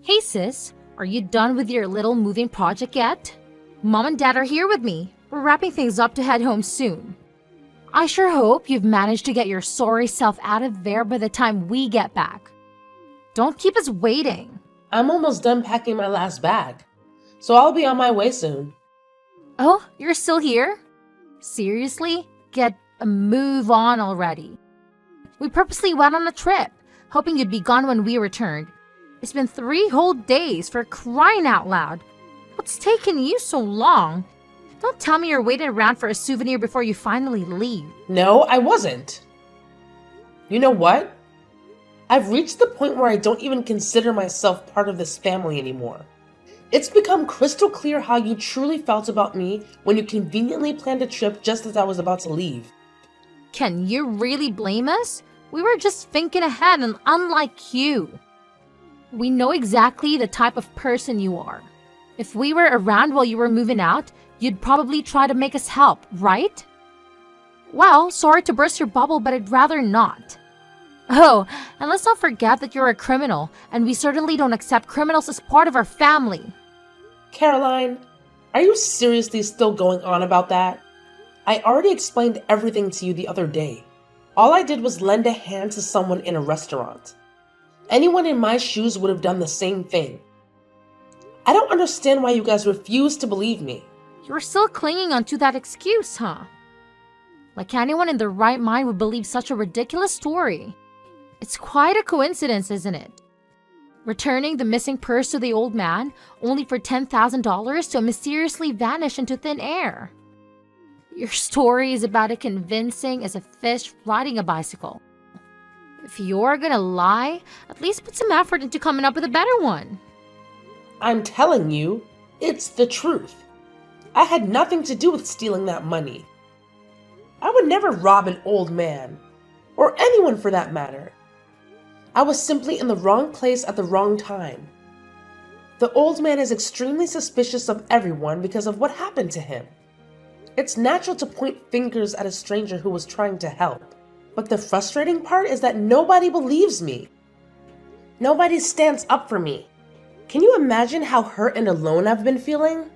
Hey sis, are you done with your little moving project yet? Mom and Dad are here with me. We're wrapping things up to head home soon. I sure hope you've managed to get your sorry self out of there by the time we get back. Don't keep us waiting. I'm almost done packing my last bag, so I'll be on my way soon. Oh, you're still here? Seriously? Get a move on already. We purposely went on a trip, hoping you'd be gone when we returned. It's been 3 whole days, for crying out loud. What's taking you so long? Don't tell me you're waiting around for a souvenir before you finally leave. No, I wasn't. You know what? I've reached the point where I don't even consider myself part of this family anymore. It's become crystal clear how you truly felt about me when you conveniently planned a trip just as I was about to leave. Can you really blame us? We were just thinking ahead, and unlike you. We know exactly the type of person you are. If we were around while you were moving out, you'd probably try to make us help, right? Well, sorry to burst your bubble, but I'd rather not. Oh, and let's not forget that you're a criminal, and we certainly don't accept criminals as part of our family. Caroline, are you seriously still going on about that? I already explained everything to you the other day. All I did was lend a hand to someone in a restaurant. Anyone in my shoes would have done the same thing. I don't understand why you guys refuse to believe me. You're still clinging onto that excuse, huh? Like anyone in their right mind would believe such a ridiculous story. It's quite a coincidence, isn't it? Returning the missing purse to the old man, only for $10,000 to mysteriously vanish into thin air. Your story is about as convincing as a fish riding a bicycle. If you're gonna lie, at least put some effort into coming up with a better one. I'm telling you, it's the truth. I had nothing to do with stealing that money. I would never rob an old man, or anyone for that matter. I was simply in the wrong place at the wrong time. The old man is extremely suspicious of everyone because of what happened to him. It's natural to point fingers at a stranger who was trying to help. But the frustrating part is that nobody believes me. Nobody stands up for me. Can you imagine how hurt and alone I've been feeling?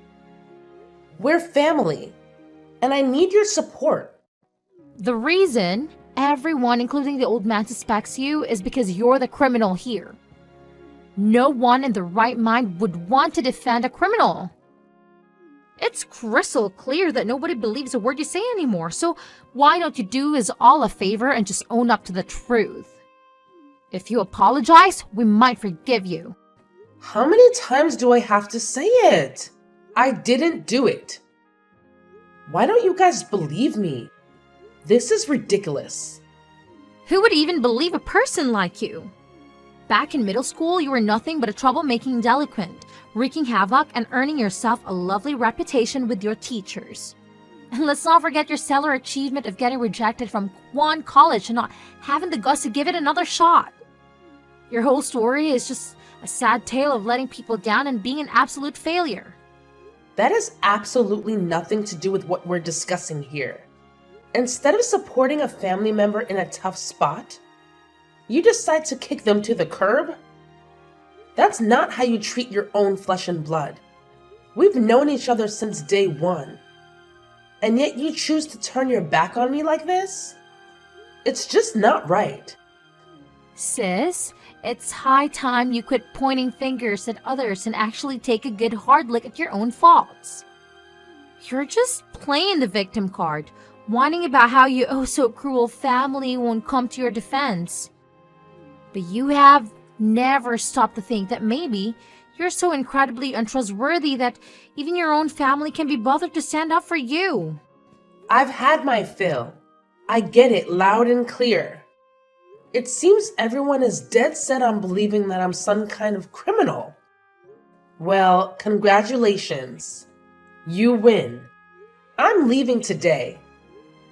We're family, and I need your support. The reason everyone, including the old man, suspects you is because you're the criminal here. No one in the right mind would want to defend a criminal. It's crystal clear that nobody believes a word you say anymore, so why don't you do us all a favor and just own up to the truth? If you apologize, we might forgive you. How many times do I have to say it? I didn't do it. Why don't you guys believe me? This is ridiculous. Who would even believe a person like you? Back in middle school, you were nothing but a troublemaking delinquent, wreaking havoc and earning yourself a lovely reputation with your teachers. And let's not forget your stellar achievement of getting rejected from one college and not having the guts to give it another shot. Your whole story is just a sad tale of letting people down and being an absolute failure. That has absolutely nothing to do with what we're discussing here. Instead of supporting a family member in a tough spot, you decide to kick them to the curb? That's not how you treat your own flesh and blood. We've known each other since day one. And yet you choose to turn your back on me like this? It's just not right. Sis, it's high time you quit pointing fingers at others and actually take a good hard look at your own faults. You're just playing the victim card, whining about how your oh so cruel family won't come to your defense. But you have never stopped to think that maybe you're so incredibly untrustworthy that even your own family can be bothered to stand up for you. I've had my fill. I get it loud and clear. It seems everyone is dead set on believing that I'm some kind of criminal. Well, congratulations. You win. I'm leaving today,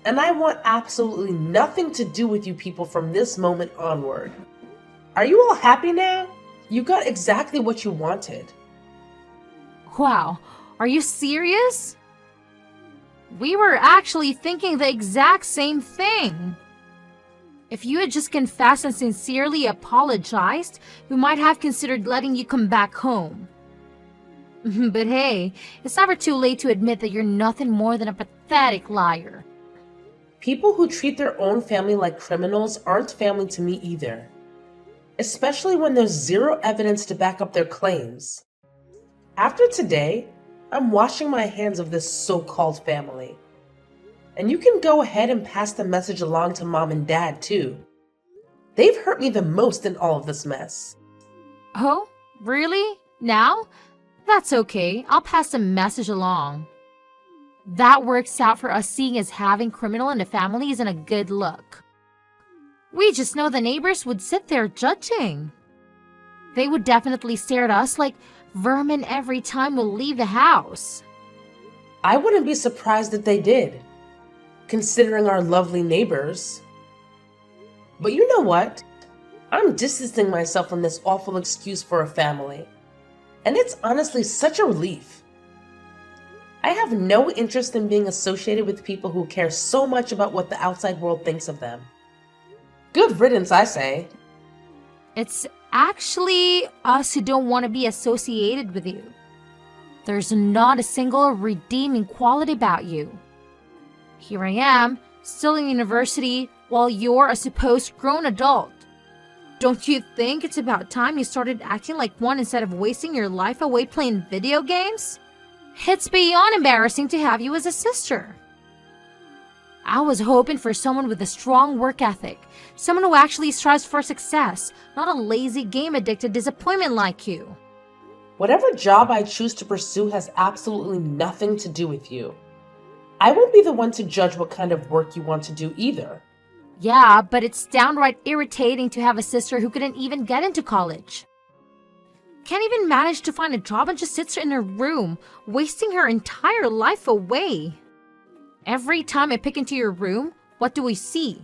and I want absolutely nothing to do with you people from this moment onward. Are you all happy now? You got exactly what you wanted. Wow, are you serious? We were actually thinking the exact same thing. If you had just confessed and sincerely apologized, we might have considered letting you come back home. But hey, it's never too late to admit that you're nothing more than a pathetic liar. People who treat their own family like criminals aren't family to me either. Especially when there's zero evidence to back up their claims. After today, I'm washing my hands of this so-called family. And you can go ahead and pass the message along to Mom and Dad too. They've hurt me the most in all of this mess. Oh, really? Now? That's okay. I'll pass the message along. That works out for us, seeing as having criminal in the family isn't a good look. We just know the neighbors would sit there judging. They would definitely stare at us like vermin every time we'll leave the house. I wouldn't be surprised if they did, considering our lovely neighbors. But you know what? I'm distancing myself from this awful excuse for a family. And it's honestly such a relief. I have no interest in being associated with people who care so much about what the outside world thinks of them. Good riddance, I say. It's actually us who don't want to be associated with you. There's not a single redeeming quality about you. Here I am, still in university, while you're a supposed grown adult. Don't you think it's about time you started acting like one instead of wasting your life away playing video games? It's beyond embarrassing to have you as a sister. I was hoping for someone with a strong work ethic, someone who actually strives for success, not a lazy game-addicted disappointment like you. Whatever job I choose to pursue has absolutely nothing to do with you. I won't be the one to judge what kind of work you want to do either. Yeah, but it's downright irritating to have a sister who couldn't even get into college. Can't even manage to find a job and just sits in her room, wasting her entire life away. Every time I pick into your room, what do we see?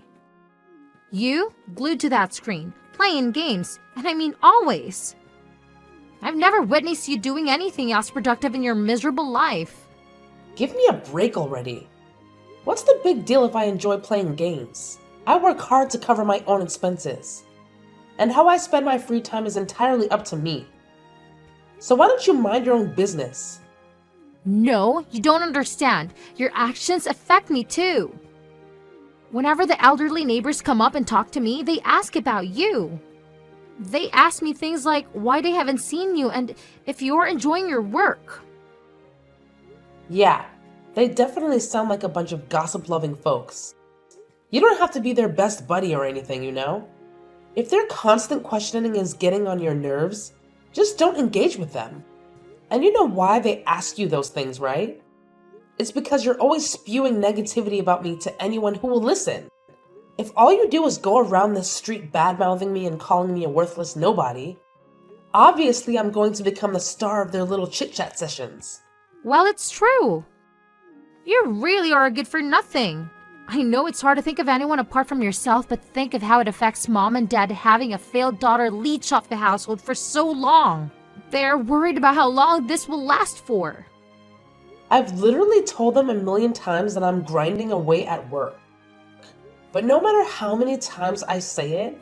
You, glued to that screen, playing games, and I mean always. I've never witnessed you doing anything else productive in your miserable life. Give me a break already. What's the big deal if I enjoy playing games? I work hard to cover my own expenses. And how I spend my free time is entirely up to me. So why don't you mind your own business? No, you don't understand. Your actions affect me too. Whenever the elderly neighbors come up and talk to me, they ask about you. They ask me things like why they haven't seen you and if you're enjoying your work. Yeah, they definitely sound like a bunch of gossip-loving folks. You don't have to be their best buddy or anything, you know? If their constant questioning is getting on your nerves, just don't engage with them. And you know why they ask you those things, right? It's because you're always spewing negativity about me to anyone who will listen. If all you do is go around the street bad-mouthing me and calling me a worthless nobody, obviously I'm going to become the star of their little chit-chat sessions. Well, it's true. You really are a good for nothing. I know it's hard to think of anyone apart from yourself, but think of how it affects Mom and Dad having a failed daughter leech off the household for so long. They're worried about how long this will last for. I've literally told them 1,000,000 times that I'm grinding away at work. But no matter how many times I say it,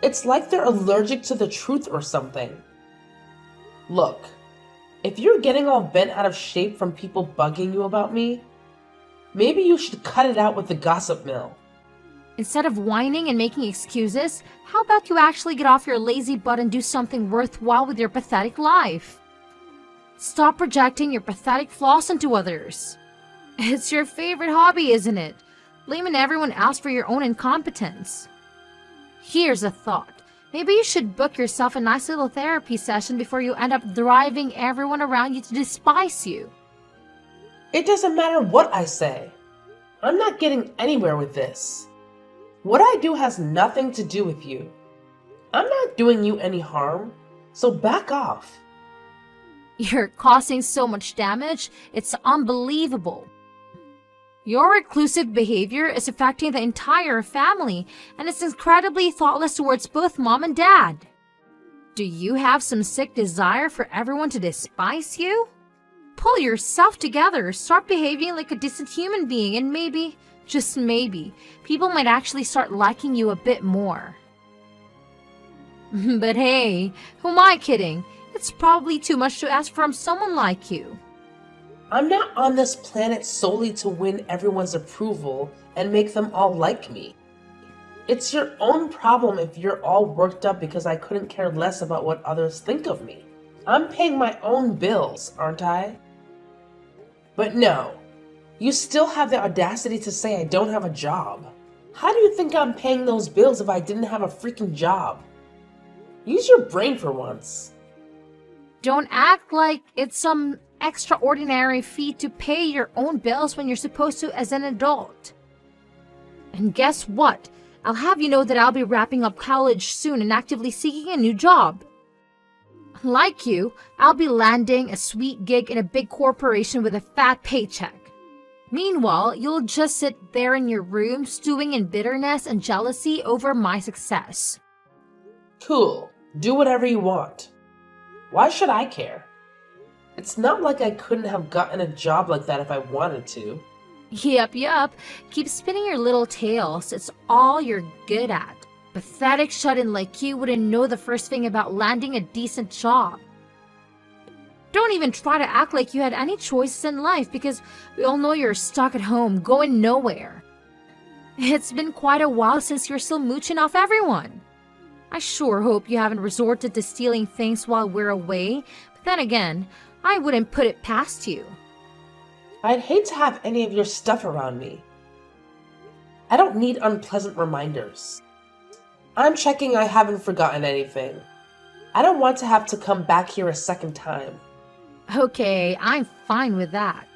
it's like they're allergic to the truth or something. Look, if you're getting all bent out of shape from people bugging you about me, maybe you should cut it out with the gossip mill. Instead of whining and making excuses, how about you actually get off your lazy butt and do something worthwhile with your pathetic life? Stop projecting your pathetic flaws onto others. It's your favorite hobby, isn't it? Blaming everyone else for your own incompetence. Here's a thought. Maybe you should book yourself a nice little therapy session before you end up driving everyone around you to despise you. It doesn't matter what I say. I'm not getting anywhere with this. What I do has nothing to do with you. I'm not doing you any harm, so back off. You're causing so much damage, it's unbelievable. Your reclusive behavior is affecting the entire family, and it's incredibly thoughtless towards both Mom and Dad. Do you have some sick desire for everyone to despise you? Pull yourself together, start behaving like a decent human being, and maybe just maybe, people might actually start liking you a bit more. But hey, who am I kidding? It's probably too much to ask from someone like you. I'm not on this planet solely to win everyone's approval and make them all like me. It's your own problem if you're all worked up because I couldn't care less about what others think of me. I'm paying my own bills, aren't I? But no, you still have the audacity to say I don't have a job. How do you think I'm paying those bills if I didn't have a freaking job? Use your brain for once. Don't act like it's some extraordinary feat to pay your own bills when you're supposed to as an adult. And guess what? I'll have you know that I'll be wrapping up college soon and actively seeking a new job. Like you, I'll be landing a sweet gig in a big corporation with a fat paycheck. Meanwhile, you'll just sit there in your room stewing in bitterness and jealousy over my success. Cool. Do whatever you want. Why should I care? It's not like I couldn't have gotten a job like that if I wanted to. Yup. Keep spinning your little tails. It's all you're good at. Pathetic shut-in like you wouldn't know the first thing about landing a decent job. Don't even try to act like you had any choices in life because we all know you're stuck at home, going nowhere. It's been quite a while since you're still mooching off everyone. I sure hope you haven't resorted to stealing things while we're away, but then again, I wouldn't put it past you. I'd hate to have any of your stuff around me. I don't need unpleasant reminders. I'm checking I haven't forgotten anything. I don't want to have to come back here a second time. Okay, I'm fine with that.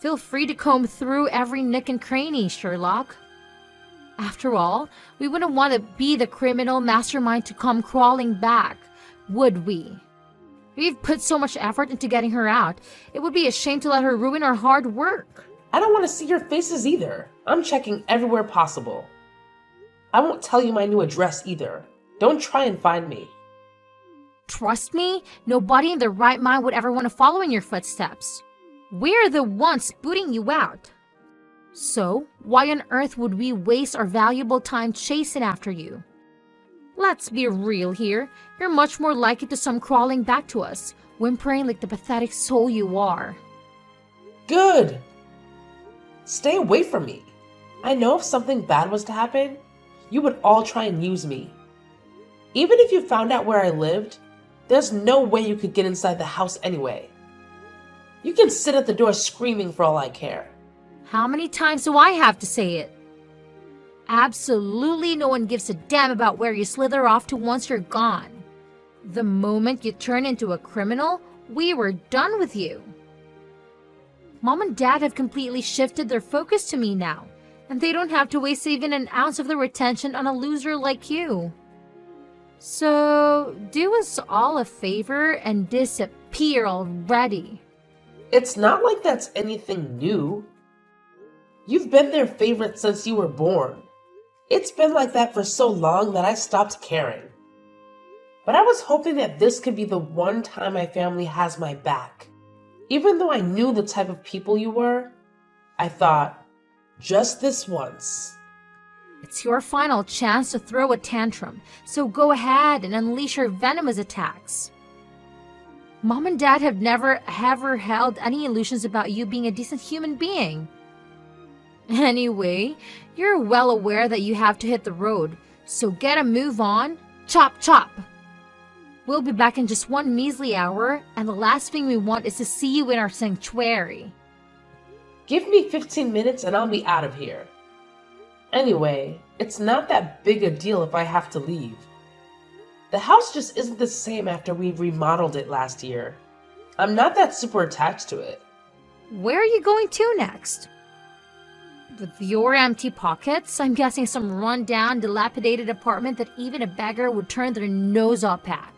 Feel free to comb through every nook and cranny, Sherlock. After all, we wouldn't want to be the criminal mastermind to come crawling back, would we? We've put so much effort into getting her out. It would be a shame to let her ruin our hard work. I don't want to see your faces either. I'm checking everywhere possible. I won't tell you my new address either. Don't try and find me. Trust me, nobody in their right mind would ever want to follow in your footsteps. We're the ones booting you out. So, why on earth would we waste our valuable time chasing after you? Let's be real here. You're much more likely to come crawling back to us, whimpering like the pathetic soul you are. Good! Stay away from me. I know if something bad was to happen, you would all try and use me. Even if you found out where I lived, there's no way you could get inside the house anyway. You can sit at the door screaming for all I care. How many times do I have to say it? Absolutely no one gives a damn about where you slither off to once you're gone. The moment you turn into a criminal, we were done with you. Mom and Dad have completely shifted their focus to me now, and they don't have to waste even an ounce of their attention on a loser like you. So, do us all a favor and disappear already. It's not like that's anything new. You've been their favorite since you were born. It's been like that for so long that I stopped caring. But I was hoping that this could be the one time my family has my back. Even though I knew the type of people you were, I thought, just this once. It's your final chance to throw a tantrum, so go ahead and unleash your venomous attacks. Mom and Dad have never ever held any illusions about you being a decent human being. Anyway, you're well aware that you have to hit the road, so get a move on. Chop chop! We'll be back in just one measly hour, and the last thing we want is to see you in our sanctuary. Give me 15 minutes and I'll be out of here. Anyway, it's not that big a deal if I have to leave. The house just isn't the same after we remodeled it last year. I'm not that super attached to it. Where are you going to next? With your empty pockets, I'm guessing some run-down, dilapidated apartment that even a beggar would turn their nose up at.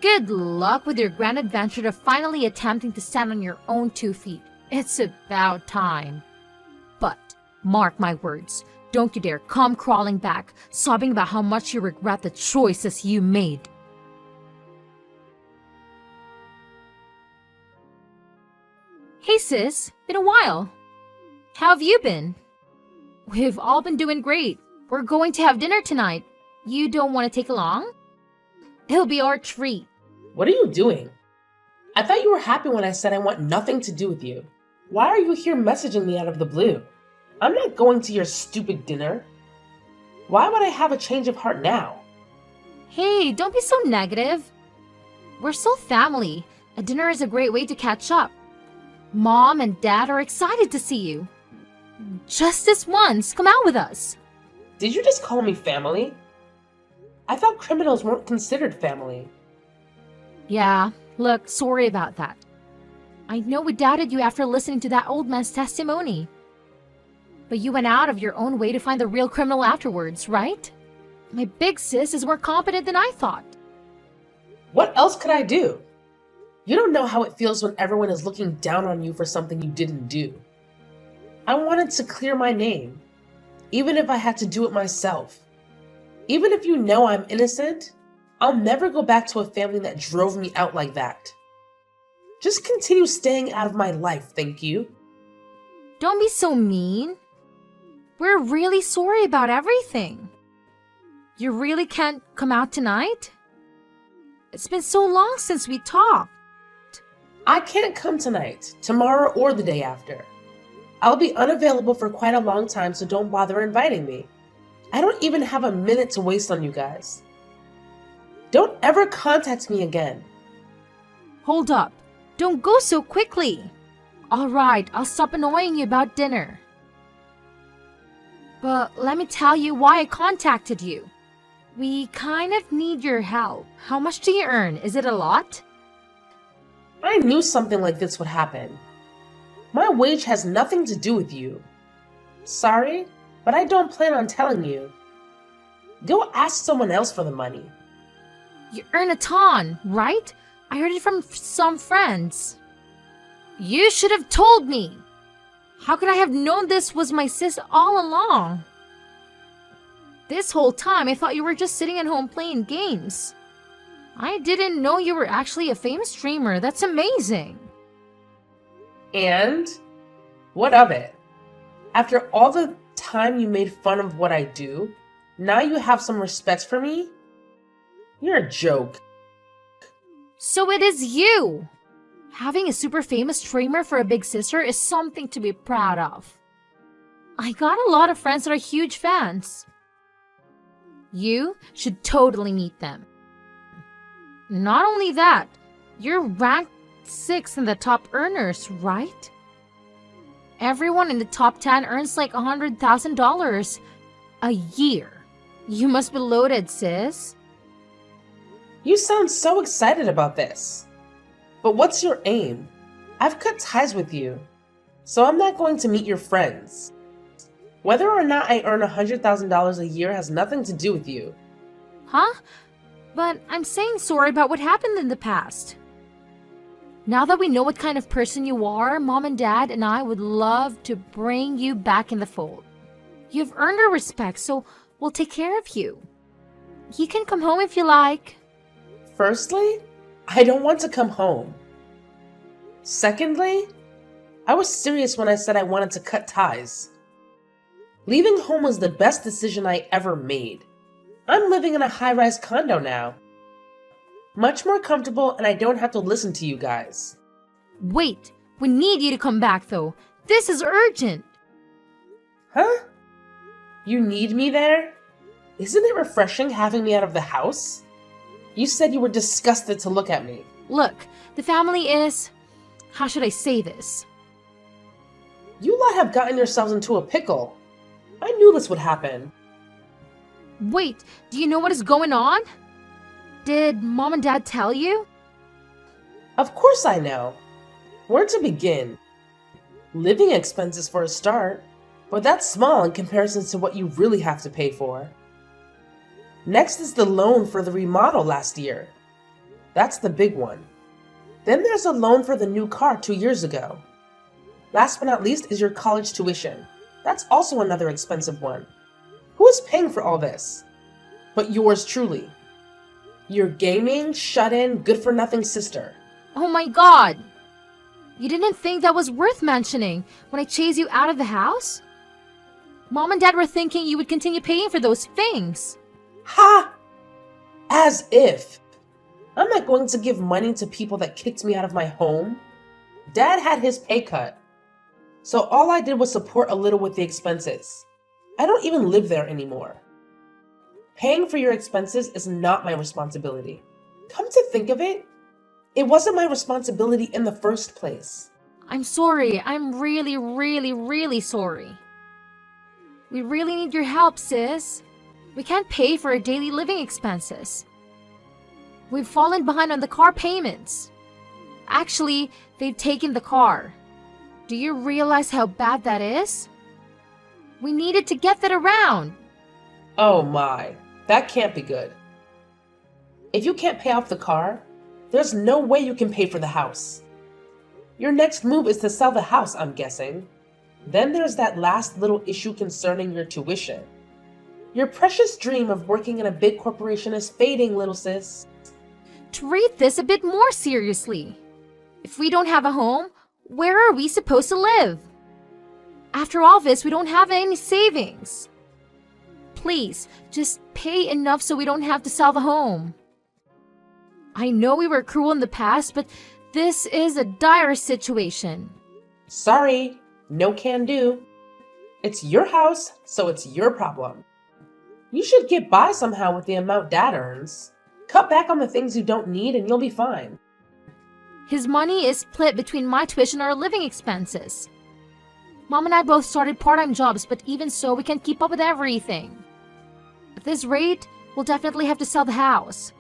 Good luck with your grand adventure of finally attempting to stand on your own 2 feet. It's about time. But, mark my words, don't you dare come crawling back, sobbing about how much you regret the choices you made. Hey sis, been a while. How have you been? We've all been doing great. We're going to have dinner tonight. You don't want to take along? It'll be our treat. What are you doing? I thought you were happy when I said I want nothing to do with you. Why are you here messaging me out of the blue? I'm not going to your stupid dinner. Why would I have a change of heart now? Hey, don't be so negative. We're still family. A dinner is a great way to catch up. Mom and Dad are excited to see you. Just this once, come out with us. Did you just call me family? I thought criminals weren't considered family. Yeah, look, sorry about that. I know we doubted you after listening to that old man's testimony. But you went out of your own way to find the real criminal afterwards, right? My big sis is more competent than I thought. What else could I do? You don't know how it feels when everyone is looking down on you for something you didn't do. I wanted to clear my name, even if I had to do it myself. Even if you know I'm innocent, I'll never go back to a family that drove me out like that. Just continue staying out of my life, thank you. Don't be so mean. We're really sorry about everything. You really can't come out tonight? It's been so long since we talked. I can't come tonight, tomorrow, or the day after. I'll be unavailable for quite a long time, so don't bother inviting me. I don't even have a minute to waste on you guys. Don't ever contact me again. Hold up. Don't go so quickly. All right, I'll stop annoying you about dinner. But let me tell you why I contacted you. We kind of need your help. How much do you earn? Is it a lot? I knew something like this would happen. My wage has nothing to do with you. Sorry, but I don't plan on telling you. Go ask someone else for the money. You earn a ton, right? I heard it from some friends. You should have told me. How could I have known this was my sis all along? This whole time, I thought you were just sitting at home playing games. I didn't know you were actually a famous streamer. That's amazing. And what of it? After all the time you made fun of what I do, now you have some respect for me? You're a joke. So it is you! Having a super famous streamer for a big sister is something to be proud of. I got a lot of friends that are huge fans. You should totally meet them. Not only that, you're ranked 6th in the top earners, right? Everyone in the top 10 earns like $100,000 a year. You must be loaded, sis. You sound so excited about this. But what's your aim? I've cut ties with you, so I'm not going to meet your friends. Whether or not I earn $100,000 a year has nothing to do with you. Huh? But I'm saying sorry about what happened in the past. Now that we know what kind of person you are, Mom and Dad and I would love to bring you back in the fold. You've earned our respect, so we'll take care of you. You can come home if you like. Firstly, I don't want to come home. Secondly, I was serious when I said I wanted to cut ties. Leaving home was the best decision I ever made. I'm living in a high-rise condo now. Much more comfortable, and I don't have to listen to you guys. Wait, we need you to come back though. This is urgent. Huh? You need me there? Isn't it refreshing having me out of the house? You said you were disgusted to look at me. Look, the family is... How should I say this? You lot have gotten yourselves into a pickle. I knew this would happen. Wait, do you know what is going on? Did Mom and Dad tell you? Of course I know. Where to begin? Living expenses for a start, but that's small in comparison to what you really have to pay for. Next is the loan for the remodel last year. That's the big one. Then there's a loan for the new car 2 years ago. Last but not least is your college tuition. That's also another expensive one. Who is paying for all this? But yours truly. Your gaming, shut-in, good-for-nothing sister. Oh my god! You didn't think that was worth mentioning when I chased you out of the house? Mom and Dad were thinking you would continue paying for those things. Ha! As if. I'm not going to give money to people that kicked me out of my home. Dad had his pay cut, so all I did was support a little with the expenses. I don't even live there anymore. Paying for your expenses is not my responsibility. Come to think of it, it wasn't my responsibility in the first place. I'm sorry. I'm really, really, really sorry. We really need your help, sis. We can't pay for our daily living expenses. We've fallen behind on the car payments. Actually, they've taken the car. Do you realize how bad that is? We needed to get that around. Oh my, that can't be good. If you can't pay off the car, there's no way you can pay for the house. Your next move is to sell the house, I'm guessing. Then there's that last little issue concerning your tuition. Your precious dream of working in a big corporation is fading, little sis. Treat this a bit more seriously. If we don't have a home, where are we supposed to live? After all this, we don't have any savings. Please, just pay enough so we don't have to sell the home. I know we were cruel in the past, but this is a dire situation. Sorry, no can do. It's your house, so it's your problem. You should get by somehow with the amount Dad earns. Cut back on the things you don't need and you'll be fine. His money is split between my tuition and our living expenses. Mom and I both started part-time jobs, but even so, we can't keep up with everything. At this rate, we'll definitely have to sell the house.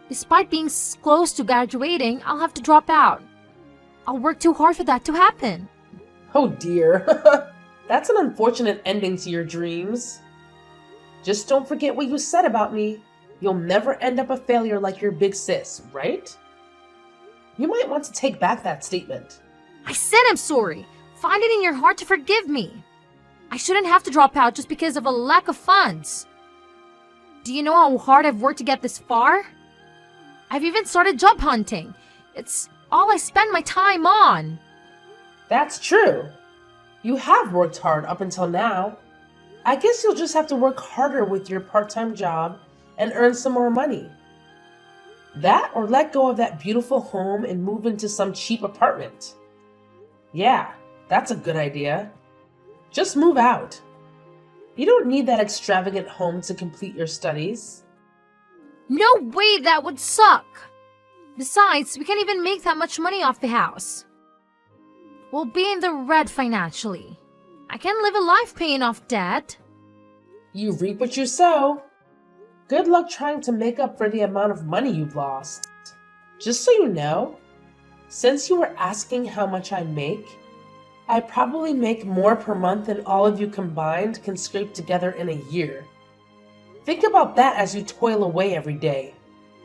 Despite being close to graduating, I'll have to drop out. I'll work too hard for that to happen. Oh dear, that's an unfortunate ending to your dreams. Just don't forget what you said about me. You'll never end up a failure like your big sis, right? You might want to take back that statement. I said I'm sorry. Find it in your heart to forgive me. I shouldn't have to drop out just because of a lack of funds. Do you know how hard I've worked to get this far? I've even started job hunting. It's all I spend my time on. That's true. You have worked hard up until now. I guess you'll just have to work harder with your part-time job and earn some more money. That or let go of that beautiful home and move into some cheap apartment. Yeah, that's a good idea. Just move out. You don't need that extravagant home to complete your studies. No way, that would suck. Besides, we can't even make that much money off the house. We'll be in the red financially. I can't live a life paying off debt. You reap what you sow. Good luck trying to make up for the amount of money you've lost. Just so you know, since you were asking how much I make, I probably make more per month than all of you combined can scrape together in a year. Think about that as you toil away every day.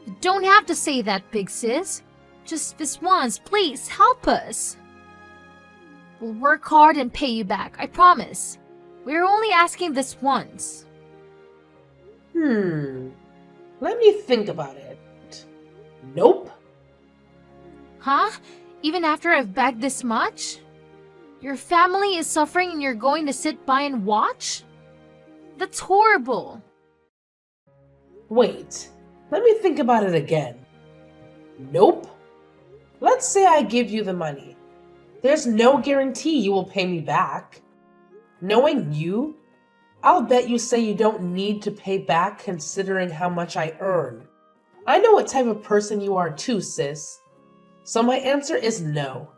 You don't have to say that, big sis. Just this once, please help us. We'll work hard and pay you back, I promise. We're only asking this once. Let me think about it. Nope. Huh? Even after I've begged this much? Your family is suffering and you're going to sit by and watch? That's horrible. Wait, let me think about it again. Nope. Let's say I give you the money. There's no guarantee you will pay me back. Knowing you, I'll bet you say you don't need to pay back considering how much I earn. I know what type of person you are too, sis. So my answer is no.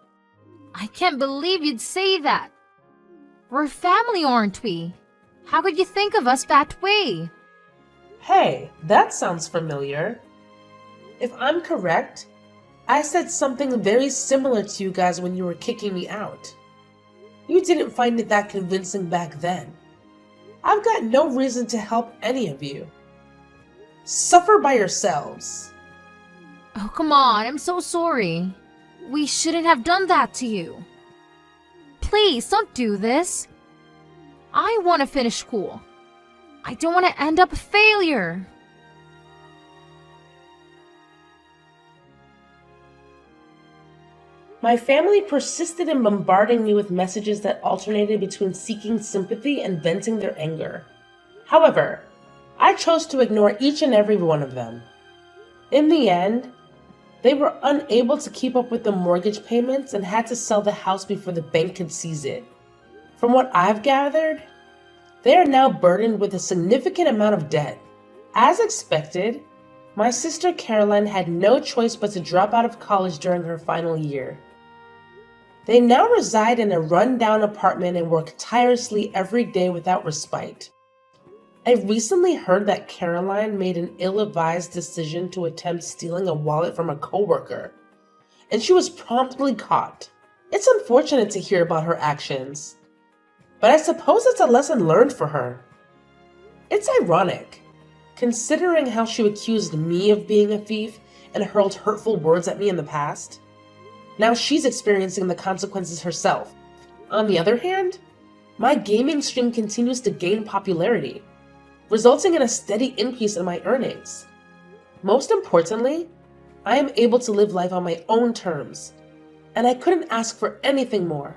I can't believe you'd say that. We're family, aren't we? How could you think of us that way? Hey, that sounds familiar. If I'm correct, I said something very similar to you guys when you were kicking me out. You didn't find it that convincing back then. I've got no reason to help any of you. Suffer by yourselves. Oh, come on, I'm so sorry. We shouldn't have done that to you. Please, don't do this. I want to finish school. I don't want to end up a failure. My family persisted in bombarding me with messages that alternated between seeking sympathy and venting their anger. However, I chose to ignore each and every one of them. In the end, they were unable to keep up with the mortgage payments and had to sell the house before the bank could seize it. From what I've gathered, they are now burdened with a significant amount of debt. As expected, my sister Caroline had no choice but to drop out of college during her final year. They now reside in a run-down apartment and work tirelessly every day without respite. I recently heard that Caroline made an ill-advised decision to attempt stealing a wallet from a coworker, and she was promptly caught. It's unfortunate to hear about her actions, but I suppose it's a lesson learned for her. It's ironic, considering how she accused me of being a thief and hurled hurtful words at me in the past. Now she's experiencing the consequences herself. On the other hand, my gaming stream continues to gain popularity, resulting in a steady increase in my earnings. Most importantly, I am able to live life on my own terms, and I couldn't ask for anything more.